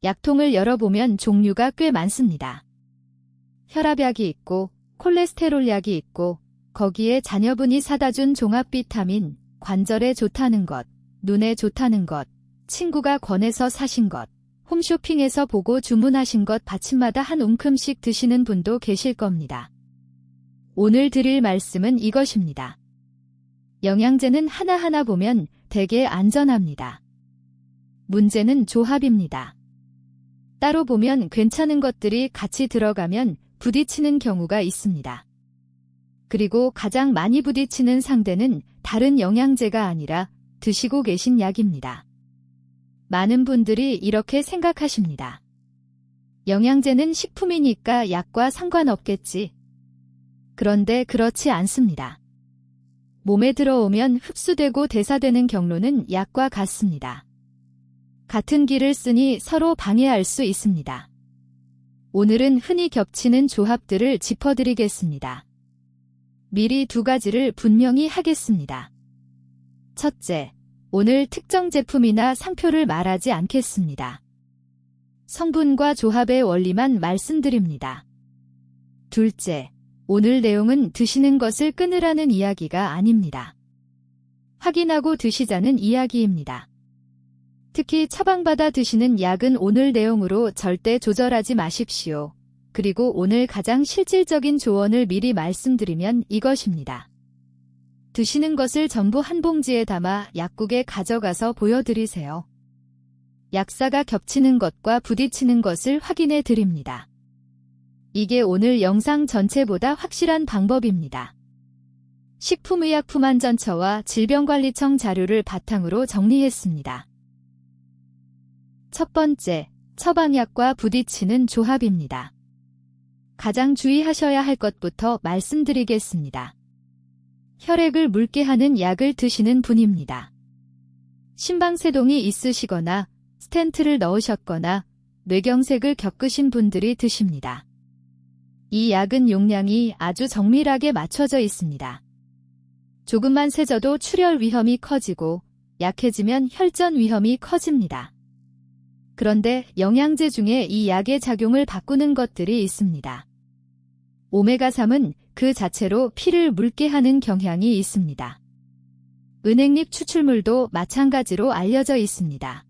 약통을 열어보면 종류가 꽤 많습니다. 혈압약이 있고 콜레스테롤 약이 있고 거기에 자녀분이 사다 준 종합 비타민, 관절에 좋다는 것, 눈에 좋다는 것, 친구가 권해서 사신 것, 홈쇼핑에서 보고 주문하신 것 받침마다 한 움큼씩 드시는 분도 계실 겁니다. 오늘 드릴 말씀은 이것입니다. 영양제는 하나하나 보면 되게 안전합니다. 문제는 조합입니다. 따로 보면 괜찮은 것들이 같이 들어가면 부딪히는 경우가 있습니다. 그리고 가장 많이 부딪히는 상대는 다른 영양제가 아니라 드시고 계신 약입니다. 많은 분들이 이렇게 생각하십니다. 영양제는 식품이니까 약과 상관없겠지. 그런데 그렇지 않습니다. 몸에 들어오면 흡수되고 대사되는 경로는 약과 같습니다. 같은 기를 쓰니 서로 방해할 수 있습니다. 오늘은 흔히 겹치는 조합들을 짚어드리겠습니다. 미리 두 가지를 분명히 하겠습니다. 첫째, 오늘 특정 제품이나 상표를 말하지 않겠습니다. 성분과 조합의 원리만 말씀드립니다. 둘째, 오늘 내용은 드시는 것을 끊으라는 이야기가 아닙니다. 확인하고 드시자는 이야기입니다. 특히 처방받아 드시는 약은 오늘 내용으로 절대 조절하지 마십시오. 그리고 오늘 가장 실질적인 조언을 미리 말씀드리면 이것입니다. 드시는 것을 전부 한 봉지에 담아 약국에 가져가서 보여드리세요. 약사가 겹치는 것과 부딪히는 것을 확인해 드립니다. 이게 오늘 영상 전체보다 확실한 방법입니다. 식품의약품안전처와 질병관리청 자료를 바탕으로 정리했습니다. 첫 번째, 처방약과 부딪히는 조합입니다. 가장 주의하셔야 할 것부터 말씀드리겠습니다. 혈액을 묽게 하는 약을 드시는 분입니다. 심방세동이 있으시거나 스텐트를 넣으셨거나 뇌경색을 겪으신 분들이 드십니다. 이 약은 용량이 아주 정밀하게 맞춰져 있습니다. 조금만 세져도 출혈 위험이 커지고 약해지면 혈전 위험이 커집니다. 그런데 영양제 중에 이 약의 작용을 바꾸는 것들이 있습니다. 오메가3은 그 자체로 피를 묽게 하는 경향이 있습니다. 은행잎 추출물도 마찬가지로 알려져 있습니다.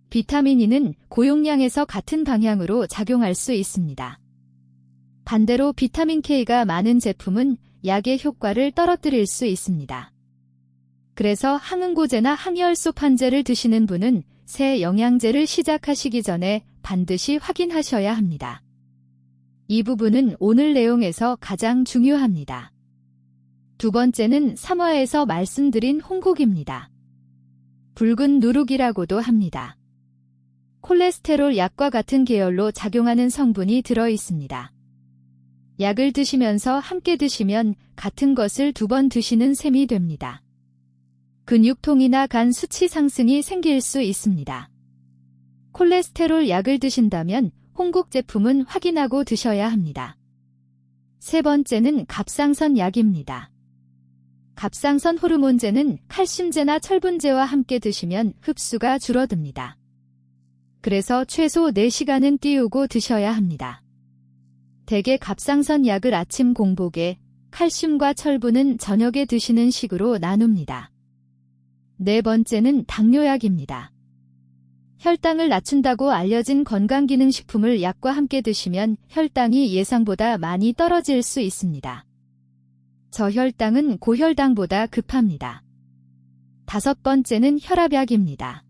비타민 E는 고용량에서 같은 방향으로 작용할 수 있습니다. 반대로 비타민 K가 많은 제품은 약의 효과를 떨어뜨릴 수 있습니다. 그래서 항응고제나 항혈소판제를 드시는 분은 새 영양제를 시작하시기 전에 반드시 확인하셔야 합니다. 이 부분은 오늘 내용에서 가장 중요합니다. 두 번째는 3화에서 말씀드린 홍국입니다. 붉은 누룩이라고도 합니다. 콜레스테롤 약과 같은 계열로 작용하는 성분이 들어 있습니다. 약을 드시면서 함께 드시면 같은 것을 2번 드시는 셈이 됩니다. 근육통이나 간 수치 상승이 생길 수 있습니다. 콜레스테롤 약을 드신다면 홍국 제품은 확인하고 드셔야 합니다. 세 번째는 갑상선 약입니다. 갑상선 호르몬제는 칼슘제나 철분제와 함께 드시면 흡수가 줄어듭니다. 그래서 최소 4시간은 띄우고 드셔야 합니다. 대개 갑상선 약을 아침 공복에, 칼슘과 철분은 저녁에 드시는 식으로 나눕니다. 네 번째는 당뇨약입니다. 혈당을 낮춘다고 알려진 건강기능식품을 약과 함께 드시면 혈당이 예상보다 많이 떨어질 수 있습니다. 저혈당은 고혈당보다 급합니다. 다섯 번째는 혈압약입니다.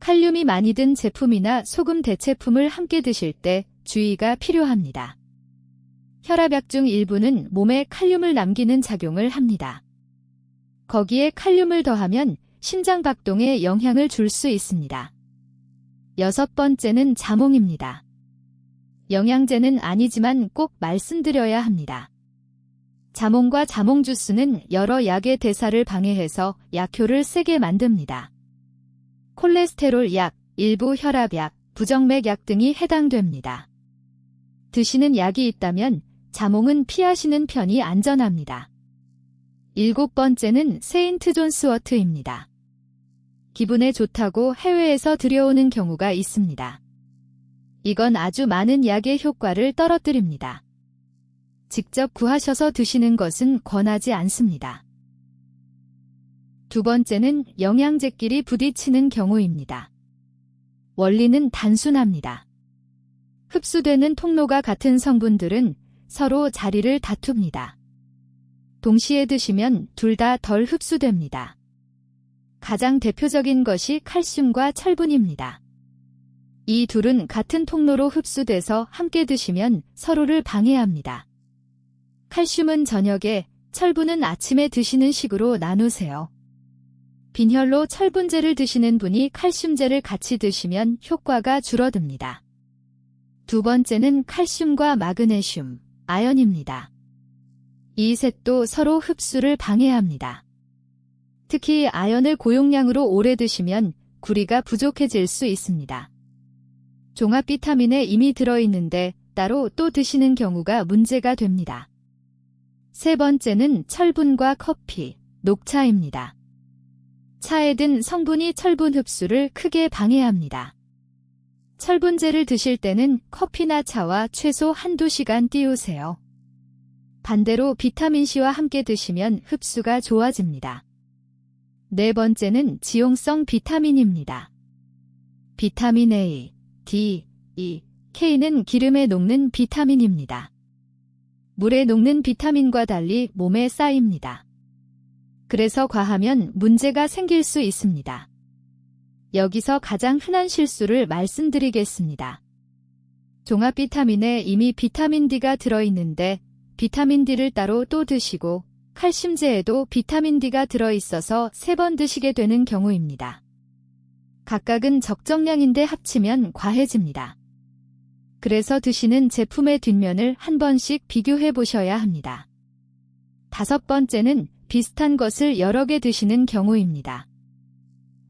칼륨이 많이 든 제품이나 소금 대체품을 함께 드실 때 주의가 필요합니다. 혈압약 중 일부는 몸에 칼륨을 남기는 작용을 합니다. 거기에 칼륨을 더하면 심장박동에 영향을 줄 수 있습니다. 여섯 번째는 자몽입니다. 영양제는 아니지만 꼭 말씀드려야 합니다. 자몽과 자몽 주스는 여러 약의 대사를 방해해서 약효를 세게 만듭니다. 콜레스테롤 약, 일부 혈압약, 부정맥약 등이 해당됩니다. 드시는 약이 있다면 자몽은 피하시는 편이 안전합니다. 일곱 번째는 세인트 존 스워트입니다. 기분에 좋다고 해외에서 들여오는 경우가 있습니다. 이건 아주 많은 약의 효과를 떨어뜨립니다. 직접 구하셔서 드시는 것은 권하지 않습니다. 두 번째는 영양제끼리 부딪히는 경우입니다. 원리는 단순합니다. 흡수되는 통로가 같은 성분들은 서로 자리를 다툽니다. 동시에 드시면 둘 다 덜 흡수됩니다. 가장 대표적인 것이 칼슘과 철분입니다. 이 둘은 같은 통로로 흡수돼서 함께 드시면 서로를 방해합니다. 칼슘은 저녁에, 철분은 아침에 드시는 식으로 나누세요. 빈혈로 철분제를 드시는 분이 칼슘제를 같이 드시면 효과가 줄어듭니다. 두 번째는 칼슘과 마그네슘, 아연입니다. 이 셋도 서로 흡수를 방해합니다. 특히 아연을 고용량으로 오래 드시면 구리가 부족해질 수 있습니다. 종합 비타민에 이미 들어있는데 따로 또 드시는 경우가 문제가 됩니다. 세 번째는 철분과 커피, 녹차입니다. 차에 든 성분이 철분 흡수를 크게 방해합니다. 철분제를 드실 때는 커피나 차와 최소 한두 시간 띄우세요. 반대로 비타민C와 함께 드시면 흡수가 좋아집니다. 네 번째는 지용성 비타민입니다. 비타민 A, D, E, K는 기름에 녹는 비타민입니다. 물에 녹는 비타민과 달리 몸에 쌓입니다. 그래서 과하면 문제가 생길 수 있습니다. 여기서 가장 흔한 실수를 말씀드리겠습니다. 종합 비타민에 이미 비타민 D가 들어있는데 비타민 D를 따로 또 드시고 칼슘제에도 비타민 D가 들어있어서 3번 드시게 되는 경우입니다. 각각은 적정량인데 합치면 과해집니다. 그래서 드시는 제품의 뒷면을 한 번씩 비교해 보셔야 합니다. 다섯 번째는 비슷한 것을 여러 개 드시는 경우입니다.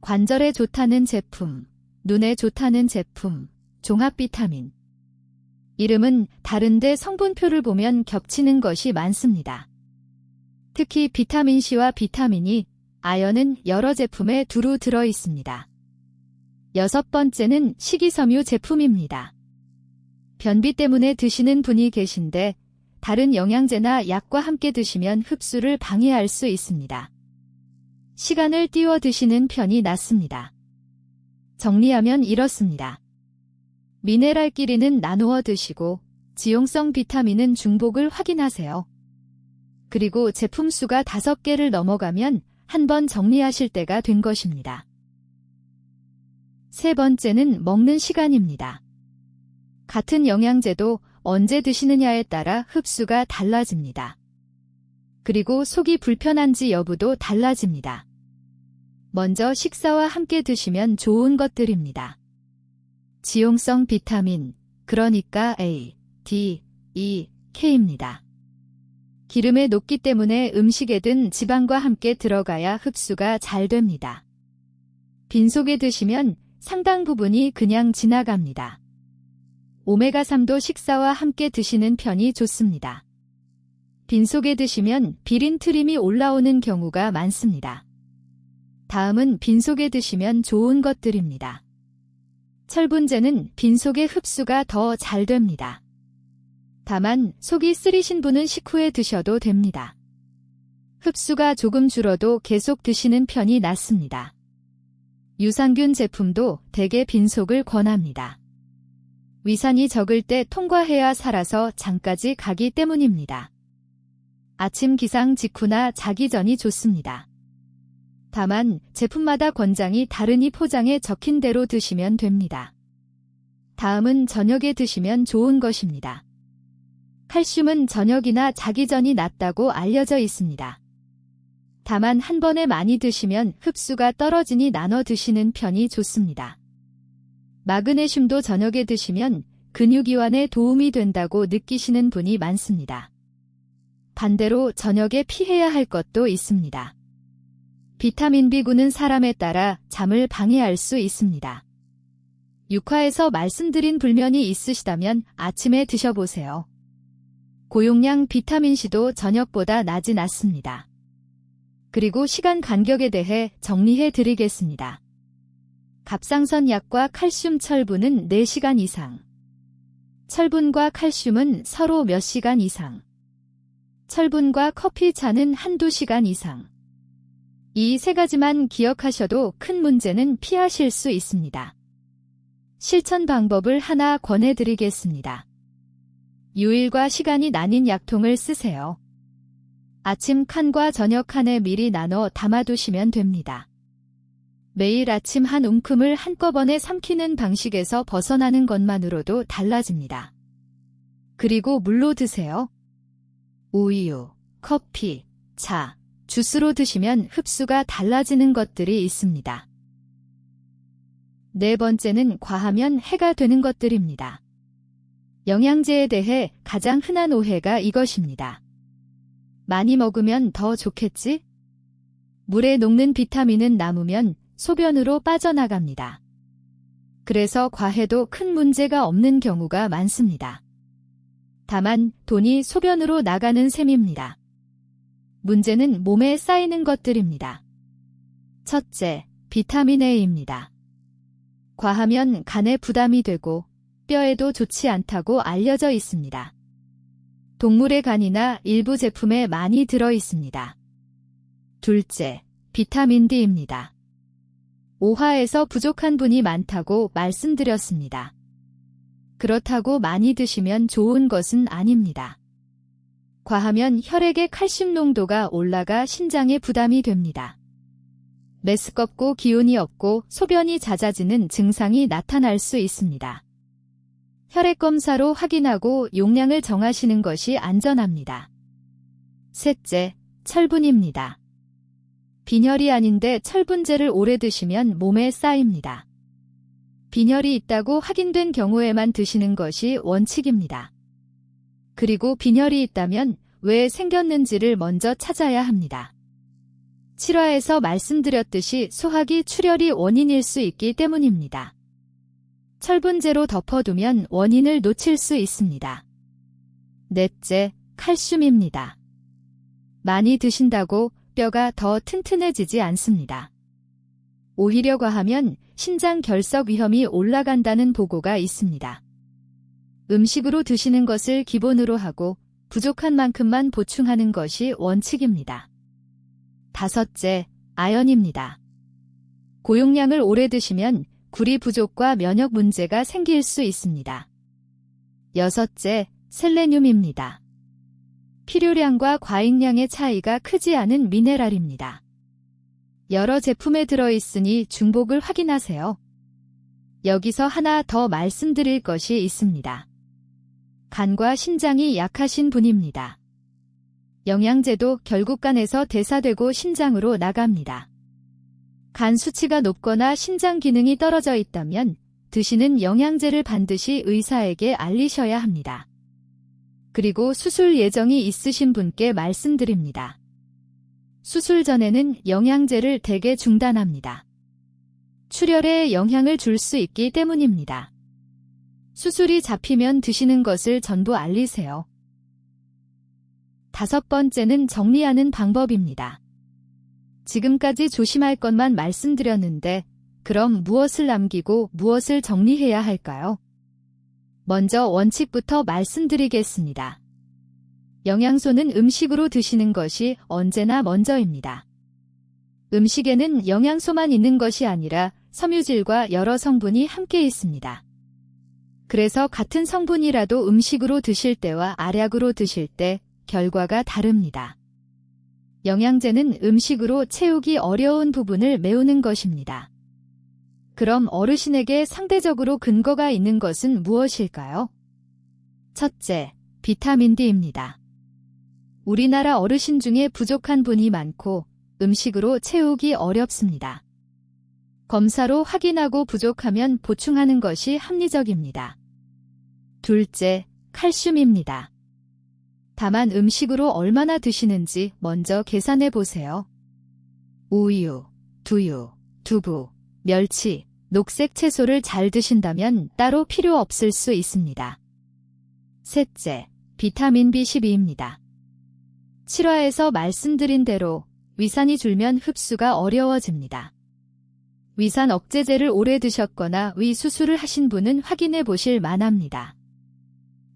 관절에 좋다는 제품, 눈에 좋다는 제품, 종합 비타민. 이름은 다른데 성분표를 보면 겹치는 것이 많습니다. 특히 비타민C와 비타민이, 아연은 여러 제품에 두루 들어 있습니다. 여섯 번째는 식이섬유 제품입니다. 변비 때문에 드시는 분이 계신데 다른 영양제나 약과 함께 드시면 흡수를 방해할 수 있습니다. 시간을 띄워 드시는 편이 낫습니다. 정리하면 이렇습니다. 미네랄끼리는 나누어 드시고 지용성 비타민은 중복을 확인하세요. 그리고 제품 수가 5개를 넘어가면 한번 정리하실 때가 된 것입니다. 세 번째는 먹는 시간입니다. 같은 영양제도 언제 드시느냐에 따라 흡수가 달라집니다. 그리고 속이 불편한지 여부도 달라집니다. 먼저 식사와 함께 드시면 좋은 것들입니다. 지용성 비타민, 그러니까 A, D, E, K입니다. 기름에 녹기 때문에 음식에 든 지방과 함께 들어가야 흡수가 잘 됩니다. 빈속에 드시면 상당 부분이 그냥 지나갑니다. 오메가3도 식사와 함께 드시는 편이 좋습니다. 빈속에 드시면 비린 트림이 올라오는 경우가 많습니다. 다음은 빈속에 드시면 좋은 것들입니다. 철분제는 빈속의 흡수가 더 잘 됩니다. 다만 속이 쓰리신 분은 식후에 드셔도 됩니다. 흡수가 조금 줄어도 계속 드시는 편이 낫습니다. 유산균 제품도 대개 빈속을 권합니다. 위산이 적을 때 통과해야 살아서 장까지 가기 때문입니다. 아침 기상 직후나 자기 전이 좋습니다. 다만 제품마다 권장이 다르니 포장에 적힌 대로 드시면 됩니다. 다음은 저녁에 드시면 좋은 것입니다. 칼슘은 저녁이나 자기 전이 낫다고 알려져 있습니다. 다만 한 번에 많이 드시면 흡수가 떨어지니 나눠 드시는 편이 좋습니다. 마그네슘도 저녁에 드시면 근육이완에 도움이 된다고 느끼시는 분이 많습니다. 반대로 저녁에 피해야 할 것도 있습니다. 비타민 B군은 사람에 따라 잠을 방해할 수 있습니다. 6화에서 말씀드린 불면이 있으시다면 아침에 드셔보세요. 고용량 비타민C도 저녁보다 낮진 않습니다. 그리고 시간 간격에 대해 정리해 드리겠습니다. 갑상선 약과 칼슘 철분은 4시간 이상. 철분과 칼슘은 서로 몇 시간 이상. 철분과 커피 차는 1~2시간 이상. 이 3가지만 기억하셔도 큰 문제는 피하실 수 있습니다. 실천 방법을 하나 권해드리겠습니다. 요일과 시간이 나뉜 약통을 쓰세요. 아침 칸과 저녁 칸에 미리 나눠 담아두시면 됩니다. 매일 아침 한 움큼을 한꺼번에 삼키는 방식에서 벗어나는 것만으로도 달라집니다. 그리고 물로 드세요. 우유, 커피, 차, 주스로 드시면 흡수가 달라지는 것들이 있습니다. 4번째는 과하면 해가 되는 것들입니다. 영양제에 대해 가장 흔한 오해가 이것입니다. 많이 먹으면 더 좋겠지? 물에 녹는 비타민은 남으면 소변으로 빠져나갑니다. 그래서 과해도 큰 문제가 없는 경우가 많습니다. 다만 돈이 소변으로 나가는 셈입니다. 문제는 몸에 쌓이는 것들입니다. 첫째, 비타민 A입니다. 과하면 간에 부담이 되고 뼈에도 좋지 않다고 알려져 있습니다. 동물의 간이나 일부 제품에 많이 들어 있습니다. 둘째, 비타민 D입니다. 오화에서 부족한 분이 많다고 말씀드렸습니다. 그렇다고 많이 드시면 좋은 것은 아닙니다. 과하면 혈액의 칼슘 농도가 올라가 신장에 부담이 됩니다. 메스껍고 기운이 없고 소변이 잦아지는 증상이 나타날 수 있습니다. 혈액 검사로 확인하고 용량을 정하시는 것이 안전합니다. 셋째, 철분입니다. 빈혈이 아닌데 철분제를 오래 드시면 몸에 쌓입니다. 빈혈이 있다고 확인된 경우에만 드시는 것이 원칙입니다. 그리고 빈혈이 있다면 왜 생겼는지를 먼저 찾아야 합니다. 7화에서 말씀드렸듯이 소화기 출혈이 원인일 수 있기 때문입니다. 철분제로 덮어두면 원인을 놓칠 수 있습니다. 넷째, 칼슘입니다. 많이 드신다고 뼈가 더 튼튼해지지 않습니다. 오히려 과하면 신장 결석 위험이 올라간다는 보고가 있습니다. 음식으로 드시는 것을 기본으로 하고 부족한 만큼만 보충하는 것이 원칙입니다. 다섯째, 아연입니다. 고용량을 오래 드시면 구리 부족과 면역 문제가 생길 수 있습니다. 여섯째, 셀레늄입니다. 필요량과 과잉량의 차이가 크지 않은 미네랄입니다. 여러 제품에 들어있으니 중복을 확인하세요. 여기서 하나 더 말씀드릴 것이 있습니다. 간과 신장이 약하신 분입니다. 영양제도 결국 간에서 대사되고 신장으로 나갑니다. 간 수치가 높거나 신장 기능이 떨어져 있다면 드시는 영양제를 반드시 의사에게 알리셔야 합니다. 그리고 수술 예정이 있으신 분께 말씀드립니다. 수술 전에는 영양제를 대개 중단합니다. 출혈에 영향을 줄 수 있기 때문입니다. 수술이 잡히면 드시는 것을 전부 알리세요. 5번째는 정리하는 방법입니다. 지금까지 조심할 것만 말씀드렸는데 그럼 무엇을 남기고 무엇을 정리해야 할까요? 먼저 원칙부터 말씀드리겠습니다. 영양소는 음식으로 드시는 것이 언제나 먼저입니다. 음식에는 영양소만 있는 것이 아니라 섬유질과 여러 성분이 함께 있습니다. 그래서 같은 성분이라도 음식으로 드실 때와 알약으로 드실 때 결과가 다릅니다. 영양제는 음식으로 채우기 어려운 부분을 메우는 것입니다. 그럼 어르신에게 상대적으로 근거가 있는 것은 무엇일까요? 첫째, 비타민 D입니다. 우리나라 어르신 중에 부족한 분이 많고 음식으로 채우기 어렵습니다. 검사로 확인하고 부족하면 보충하는 것이 합리적입니다. 둘째, 칼슘입니다. 다만 음식으로 얼마나 드시는지 먼저 계산해 보세요. 우유, 두유, 두부, 멸치, 녹색 채소를 잘 드신다면 따로 필요 없을 수 있습니다. 셋째, 비타민 B12입니다. 7화에서 말씀드린 대로 위산이 줄면 흡수가 어려워집니다. 위산 억제제를 오래 드셨거나 위 수술을 하신 분은 확인해 보실 만합니다.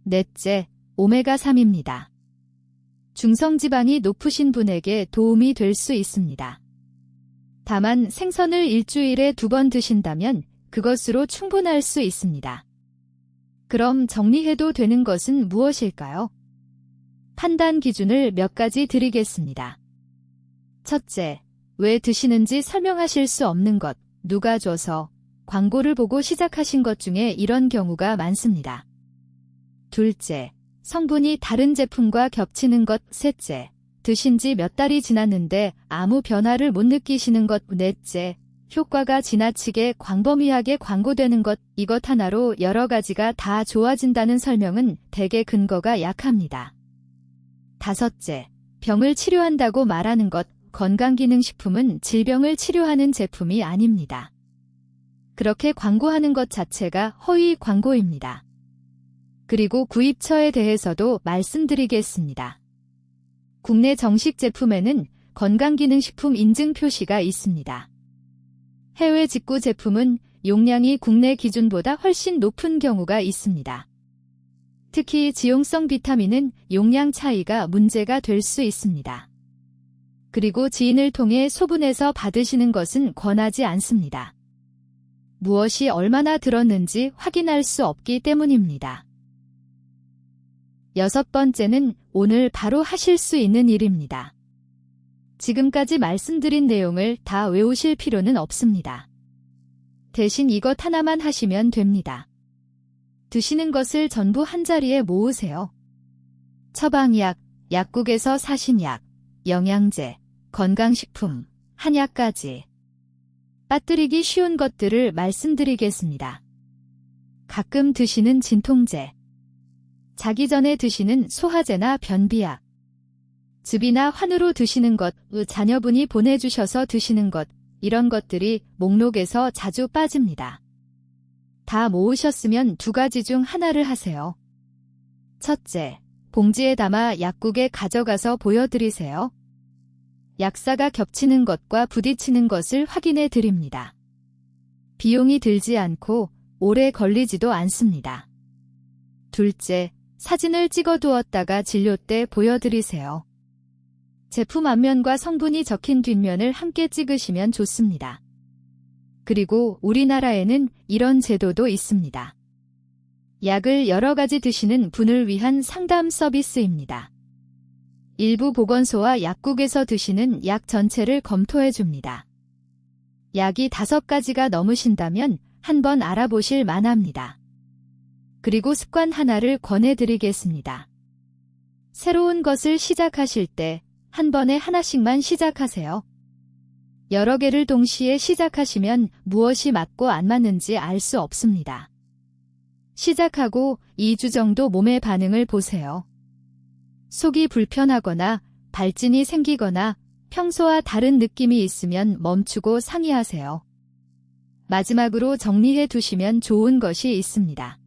넷째, 오메가3입니다. 중성지방이 높으신 분에게 도움이 될 수 있습니다. 다만 생선을 일주일에 2번 드신다면 그것으로 충분할 수 있습니다. 그럼 정리해도 되는 것은 무엇일까요? 판단 기준을 몇 가지 드리겠습니다. 첫째, 왜 드시는지 설명하실 수 없는 것, 누가 줘서, 광고를 보고 시작하신 것 중에 이런 경우가 많습니다. 둘째, 성분이 다른 제품과 겹치는 것. 셋째, 드신 지 몇 달이 지났는데 아무 변화를 못 느끼시는 것. 넷째, 효과가 지나치게 광범위하게 광고되는 것. 이것 하나로 여러 가지가 다 좋아진다는 설명은 대개 근거가 약합니다. 다섯째, 병을 치료한다고 말하는 것. 건강기능식품은 질병을 치료하는 제품이 아닙니다. 그렇게 광고하는 것 자체가 허위 광고입니다. 그리고 구입처에 대해서도 말씀드리겠습니다. 국내 정식 제품에는 건강기능식품 인증 표시가 있습니다. 해외 직구 제품은 용량이 국내 기준보다 훨씬 높은 경우가 있습니다. 특히 지용성 비타민은 용량 차이가 문제가 될 수 있습니다. 그리고 지인을 통해 소분해서 받으시는 것은 권하지 않습니다. 무엇이 얼마나 들었는지 확인할 수 없기 때문입니다. 여섯 번째는 오늘 바로 하실 수 있는 일입니다. 지금까지 말씀드린 내용을 다 외우실 필요는 없습니다. 대신 이것 하나만 하시면 됩니다. 드시는 것을 전부 한자리에 모으세요. 처방약, 약국에서 사신 약, 영양제, 건강식품, 한약까지. 빠뜨리기 쉬운 것들을 말씀드리겠습니다. 가끔 드시는 진통제, 자기 전에 드시는 소화제나 변비약, 즙이나 환으로 드시는 것, 자녀분이 보내주셔서 드시는 것, 이런 것들이 목록에서 자주 빠집니다. 다 모으셨으면 2가지 중 하나를 하세요. 첫째, 봉지에 담아 약국에 가져가서 보여드리세요. 약사가 겹치는 것과 부딪히는 것을 확인해 드립니다. 비용이 들지 않고 오래 걸리지도 않습니다. 둘째, 사진을 찍어 두었다가 진료 때 보여드리세요. 제품 앞면과 성분이 적힌 뒷면을 함께 찍으시면 좋습니다. 그리고 우리나라에는 이런 제도도 있습니다. 약을 여러 가지 드시는 분을 위한 상담 서비스입니다. 일부 보건소와 약국에서 드시는 약 전체를 검토해 줍니다. 약이 5가지가 넘으신다면 한번 알아보실 만합니다. 그리고 습관 하나를 권해드리겠습니다. 새로운 것을 시작하실 때 한 번에 하나씩만 시작하세요. 여러 개를 동시에 시작하시면 무엇이 맞고 안 맞는지 알 수 없습니다. 시작하고 2주 정도 몸의 반응을 보세요. 속이 불편하거나 발진이 생기거나 평소와 다른 느낌이 있으면 멈추고 상의하세요. 마지막으로 정리해 두시면 좋은 것이 있습니다.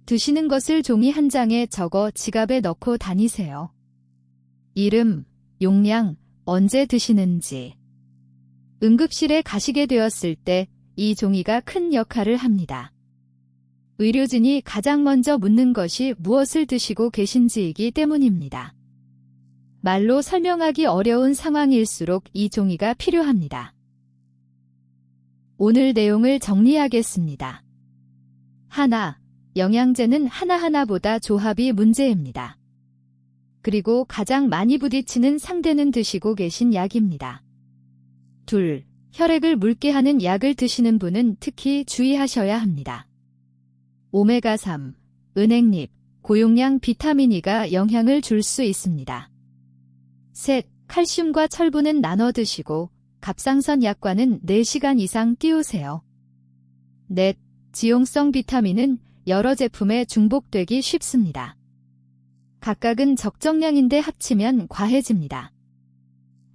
드시는 것을 종이 한 장에 적어 지갑에 넣고 다니세요. 이름, 용량, 언제 드시는지. 응급실에 가시게 되었을 때 이 종이가 큰 역할을 합니다. 의료진이 가장 먼저 묻는 것이 무엇을 드시고 계신지이기 때문입니다. 말로 설명하기 어려운 상황일수록 이 종이가 필요합니다. 오늘 내용을 정리하겠습니다. 하나, 영양제는 하나하나보다 조합이 문제입니다. 그리고 가장 많이 부딪히는 상대는 드시고 계신 약입니다. 둘, 혈액을 묽게 하는 약을 드시는 분은 특히 주의하셔야 합니다. 오메가3, 은행잎, 고용량 비타민 E가 영향을 줄 수 있습니다. 셋, 칼슘과 철분은 나눠 드시고 갑상선 약과는 4시간 이상 띄우세요. 넷, 지용성 비타민은 여러 제품에 중복되기 쉽습니다. 각각은 적정량인데 합치면 과해집니다.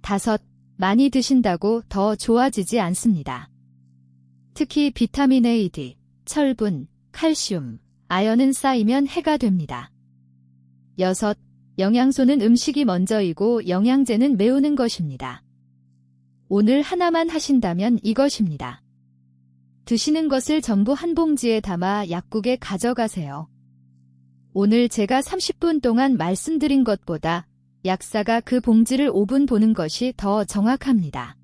다섯, 많이 드신다고 더 좋아지지 않습니다. 특히 비타민 A, D, 철분, 칼슘, 아연은 쌓이면 해가 됩니다. 여섯, 영양소는 음식이 먼저이고 영양제는 메우는 것입니다. 오늘 하나만 하신다면 이것입니다. 드시는 것을 전부 한 봉지에 담아 약국에 가져가세요. 오늘 제가 30분 동안 말씀드린 것보다 약사가 그 봉지를 5분 보는 것이 더 정확합니다.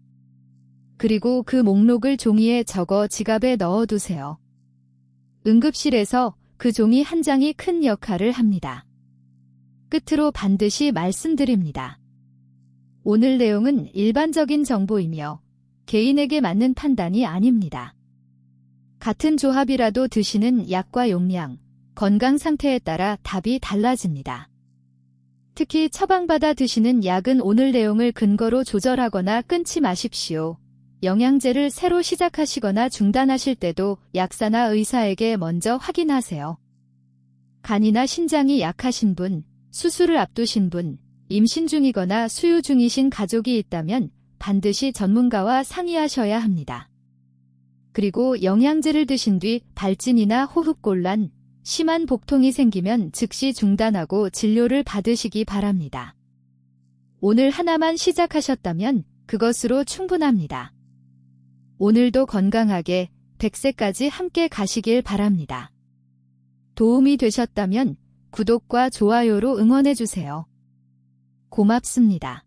그리고 그 목록을 종이에 적어 지갑에 넣어두세요. 응급실에서 그 종이 한 장이 큰 역할을 합니다. 끝으로 반드시 말씀드립니다. 오늘 내용은 일반적인 정보이며 개인에게 맞는 판단이 아닙니다. 같은 조합이라도 드시는 약과 용량, 건강 상태에 따라 답이 달라집니다. 특히 처방받아 드시는 약은 오늘 내용을 근거로 조절하거나 끊지 마십시오. 영양제를 새로 시작하시거나 중단하실 때도 약사나 의사에게 먼저 확인하세요. 간이나 신장이 약하신 분, 수술을 앞두신 분, 임신 중이거나 수유 중이신 가족이 있다면 반드시 전문가와 상의하셔야 합니다. 그리고 영양제를 드신 뒤 발진이나 호흡곤란, 심한 복통이 생기면 즉시 중단하고 진료를 받으시기 바랍니다. 오늘 하나만 시작하셨다면 그것으로 충분합니다. 오늘도 건강하게 100세까지 함께 가시길 바랍니다. 도움이 되셨다면 구독과 좋아요로 응원해주세요. 고맙습니다.